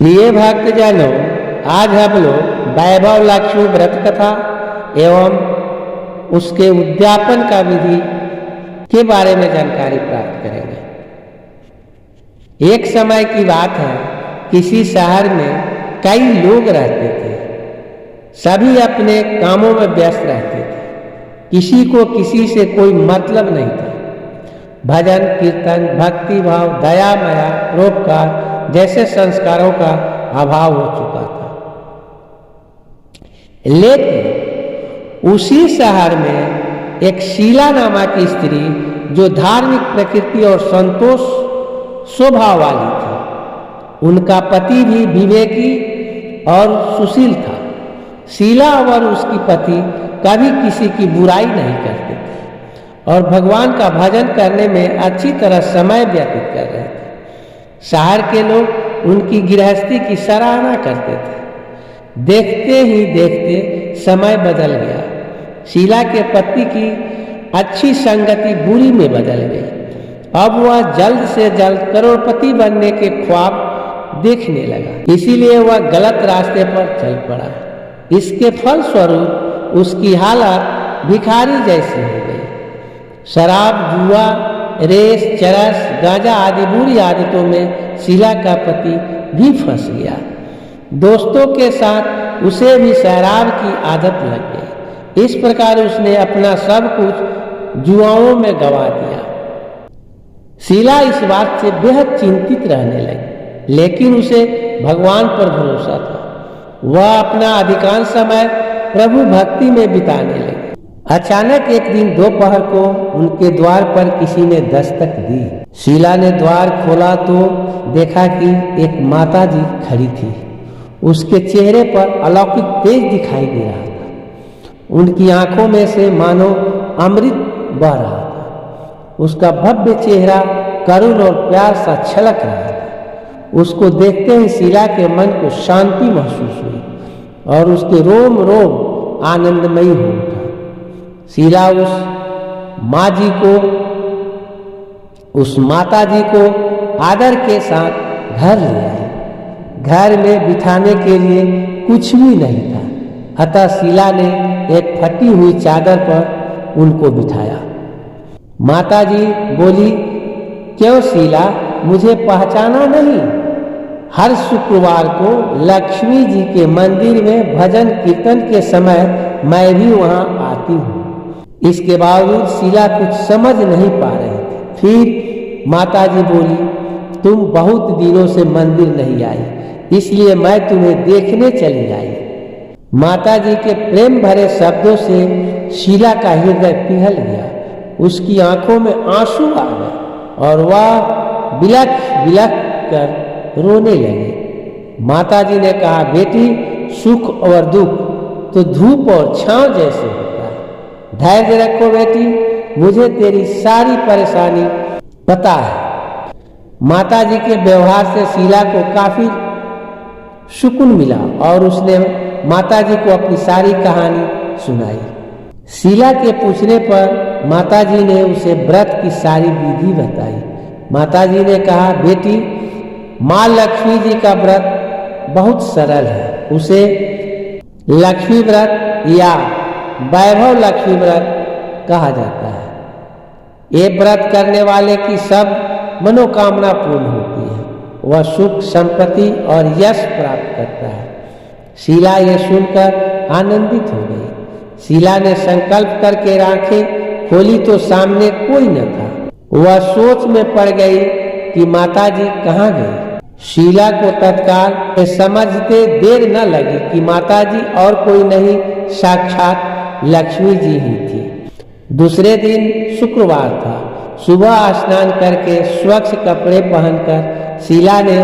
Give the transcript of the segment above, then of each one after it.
प्रिय भक्तजनों, आज हम लोग वैभव लक्ष्मी व्रत कथा एवं उसके उद्यापन का विधि के बारे में जानकारी प्राप्त करेंगे। एक समय की बात है, किसी शहर में कई लोग रहते थे। सभी अपने कामों में व्यस्त रहते थे। किसी को किसी से कोई मतलब नहीं था। भजन कीर्तन, भक्ति भाव, दया माया, परोपकार जैसे संस्कारों का अभाव हो चुका था। लेकिन उसी शहर में एक शीला नामक स्त्री, जो धार्मिक प्रकृति और संतोष स्वभाव वाली थी, उनका पति भी विवेकी और सुशील था। शीला और उसकी पति कभी किसी की बुराई नहीं करते थे और भगवान का भजन करने में अच्छी तरह समय व्यतीत कर रहे थे। शहर के लोग उनकी गृहस्थी की सराहना करते थे। देखते ही देखते समय बदल गया। शीला के पति की अच्छी संगति बुरी में बदल गई। अब वह जल्द से जल्द करोड़पति बनने के ख्वाब देखने लगा। इसीलिए वह गलत रास्ते पर चल पड़ा। इसके फलस्वरूप उसकी हालत भिखारी जैसी हो गई। शराब, जुआ, रेस, चरस, गांजा आदि बुरी आदतों में शीला का पति भी फंस गया। दोस्तों के साथ उसे भी शराब की आदत लग गई। इस प्रकार उसने अपना सब कुछ जुआओं में गंवा दिया। शीला इस बात से बेहद चिंतित रहने लगी, लेकिन उसे भगवान पर भरोसा था। वह अपना अधिकांश समय प्रभु भक्ति में बिताने लगी। अचानक एक दिन दोपहर को उनके द्वार पर किसी ने दस्तक दी। शीला ने द्वार खोला तो देखा कि एक माता जी खड़ी थी। उसके चेहरे पर अलौकिक तेज दिखाई दे रहा था। उनकी आंखों में से मानो अमृत बह रहा था। उसका भव्य चेहरा करुण और प्यार सा छलक रहा था। उसको देखते ही शीला के मन को शांति महसूस हुई और उसके रोम रोम आनंदमयी हो उठा। शीला उस माता जी को आदर के साथ घर ले आई। घर में बिठाने के लिए कुछ भी नहीं था, अतः शीला ने एक फटी हुई चादर पर उनको बिठाया। माता जी बोली, क्यों शीला, मुझे पहचाना नहीं? हर शुक्रवार को लक्ष्मी जी के मंदिर में भजन कीर्तन के समय मैं भी वहां आती हूँ। इसके बावजूद शीला कुछ समझ नहीं पा रहे थे। फिर माता जी बोली, तुम बहुत दिनों से मंदिर नहीं आई, इसलिए मैं तुम्हें देखने चली आई। माता जी के प्रेम भरे शब्दों से शीला का हृदय पिघल गया। उसकी आंखों में आंसू आ गए और वह बिलख बिलख कर रोने लगे। माता जी ने कहा, बेटी, सुख और दुख तो धूप और छांव जैसे होता है। धैर्य रखो बेटी, मुझे तेरी सारी परेशानी पता है। माता जी के व्यवहार से शीला को काफी सुकून मिला और उसने माता जी को अपनी सारी कहानी सुनाई। शीला के पूछने पर माता जी ने उसे व्रत की सारी विधि बताई। माता जी ने कहा, बेटी, माँ लक्ष्मी जी का व्रत बहुत सरल है। उसे लक्ष्मी व्रत या वैभव लक्ष्मी व्रत कहा जाता है। ये व्रत करने वाले की सब मनोकामना पूर्ण होती है। वह सुख, संपत्ति और यश प्राप्त करता है। शीला ये सुनकर आनंदित हो गई। शीला ने संकल्प करके आंखें खोली तो सामने कोई न था। वह सोच में पड़ गई कि माता जी कहाँ गई। शीला को तत्काल समझते देर न लगी कि माता जी और कोई नहीं, साक्षात लक्ष्मी जी ही थी। दूसरे दिन शुक्रवार था। सुबह स्नान करके स्वच्छ कपड़े पहनकर शीला ने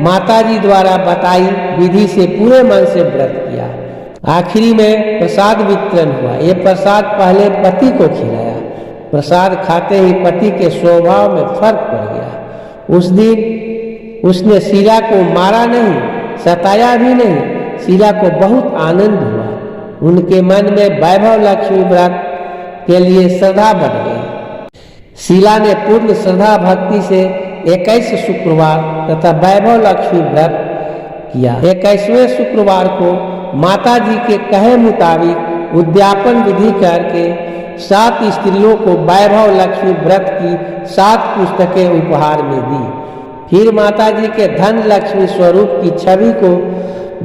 माता जी द्वारा बताई विधि से पूरे मन से व्रत किया। आखिरी में प्रसाद वितरण हुआ। ये प्रसाद पहले पति को खिलाया। प्रसाद खाते ही पति के स्वभाव में फर्क पड़ गया। उस दिन उसने शीला को मारा नहीं, सताया भी नहीं। शीला को बहुत आनंद हुआ। उनके मन में वैभव लक्ष्मी व्रत के लिए श्रद्धा बढ़ गई। शीला ने पूर्ण श्रद्धा भक्ति से 21 शुक्रवार तथा वैभव लक्ष्मी व्रत किया। 21वें शुक्रवार को माता जी के कहे मुताबिक उद्यापन विधि करके 7 स्त्रियों को वैभव लक्ष्मी व्रत की 7 पुस्तकें उपहार में दी। फिर माता जी के धन लक्ष्मी स्वरूप की छवि को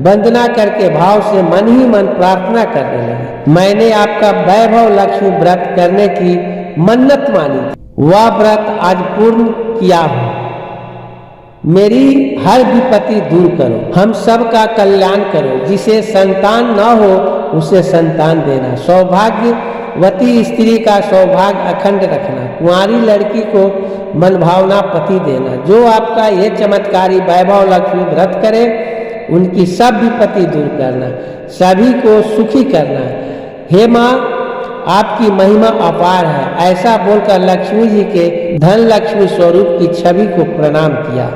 वंदना करके भाव से मन ही मन प्रार्थना करने लगे। मैंने आपका वैभव लक्ष्मी व्रत करने की मन्नत मानी थी, वह व्रत आज पूर्ण किया हो। मेरी हर विपत्ति दूर करो, हम सब का कल्याण करो। जिसे संतान न हो उसे संतान देना, सौभाग्यवती स्त्री का सौभाग्य अखंड रखना, कुंवारी लड़की को मनभावना पति देना। जो आपका ये चमत्कारी वैभव लक्ष्मी व्रत करे उनकी सब विपत्ति दूर करना, सभी को सुखी करना। हे माँ, आपकी महिमा अपार है। ऐसा बोलकर लक्ष्मी जी के धन लक्ष्मी स्वरूप की छवि को प्रणाम किया।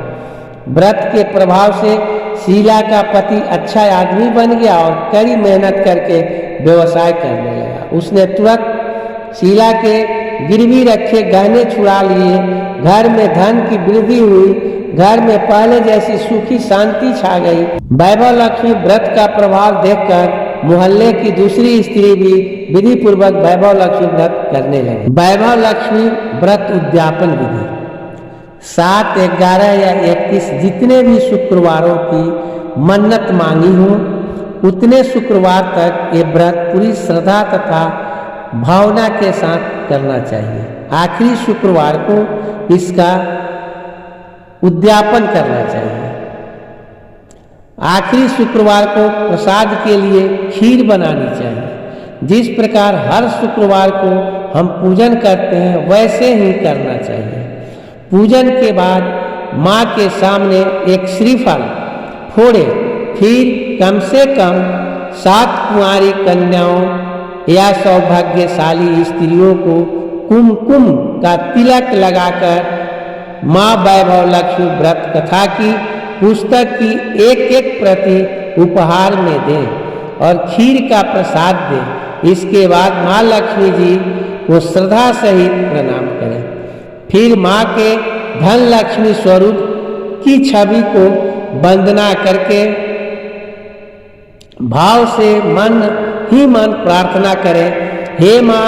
व्रत के प्रभाव से शीला का पति अच्छा आदमी बन गया और कड़ी मेहनत करके व्यवसाय करने लगा। उसने तुरंत शीला के गिरवी रखे गहने छुड़ा लिए। घर में धन की वृद्धि हुई, घर में पहले जैसी सुखी शांति छा गई। वैभव लक्ष्मी व्रत का प्रभाव देखकर मोहल्ले की दूसरी स्त्री भी विधि पूर्वक वैभव लक्ष्मी व्रत करने लगी। वैभव लक्ष्मी व्रत उद्यापन विधि 7, 11 या 31 जितने भी शुक्रवारों की मन्नत मांगी हो उतने शुक्रवार तक ये व्रत पूरी श्रद्धा तथा भावना के साथ करना चाहिए। आखिरी शुक्रवार को इसका उद्यापन करना चाहिए। आखिरी शुक्रवार को प्रसाद के लिए खीर बनानी चाहिए। जिस प्रकार हर शुक्रवार को हम पूजन करते हैं वैसे ही करना चाहिए। पूजन के बाद माँ के सामने एक श्रीफल फोड़े, फिर कम से कम 7 कुंवारी कन्याओं या सौभाग्यशाली स्त्रियों को कुमकुम का तिलक लगाकर माँ वैभव लक्ष्मी व्रत कथा की पुस्तक की एक प्रति उपहार में दें और खीर का प्रसाद दें। इसके बाद माँ लक्ष्मी जी को श्रद्धा सहित प्रणाम करें। फिर माँ के धन लक्ष्मी स्वरूप की छवि को वंदना करके भाव से मन ही मन प्रार्थना करें। हे माँ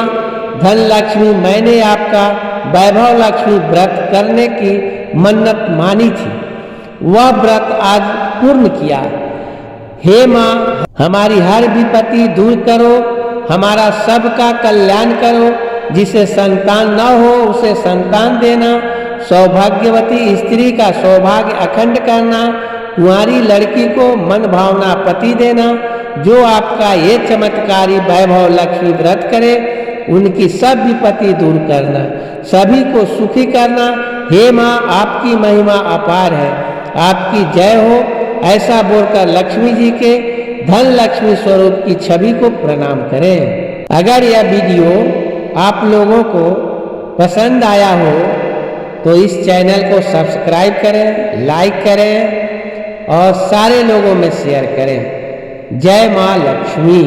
धन लक्ष्मी, मैंने आपका वैभव लक्ष्मी व्रत करने की मन्नत मानी थी, वह व्रत आज पूर्ण किया। हे माँ, हमारी हर विपत्ति दूर करो, हमारा सबका कल्याण करो। जिसे संतान न हो उसे संतान देना, सौभाग्यवती स्त्री का सौभाग्य अखंड करना, कुंवारी लड़की को मन भावना पति देना। जो आपका ये चमत्कारी वैभव लक्ष्मी व्रत करे उनकी सब विपत्ति दूर करना, सभी को सुखी करना। हे माँ, आपकी महिमा अपार है, आपकी जय हो। ऐसा बोलकर लक्ष्मी जी के धन लक्ष्मी स्वरूप की छवि को प्रणाम करें। अगर यह वीडियो आप लोगों को पसंद आया हो तो इस चैनल को सब्सक्राइब करें, लाइक करें और सारे लोगों में शेयर करें। जय माँ लक्ष्मी।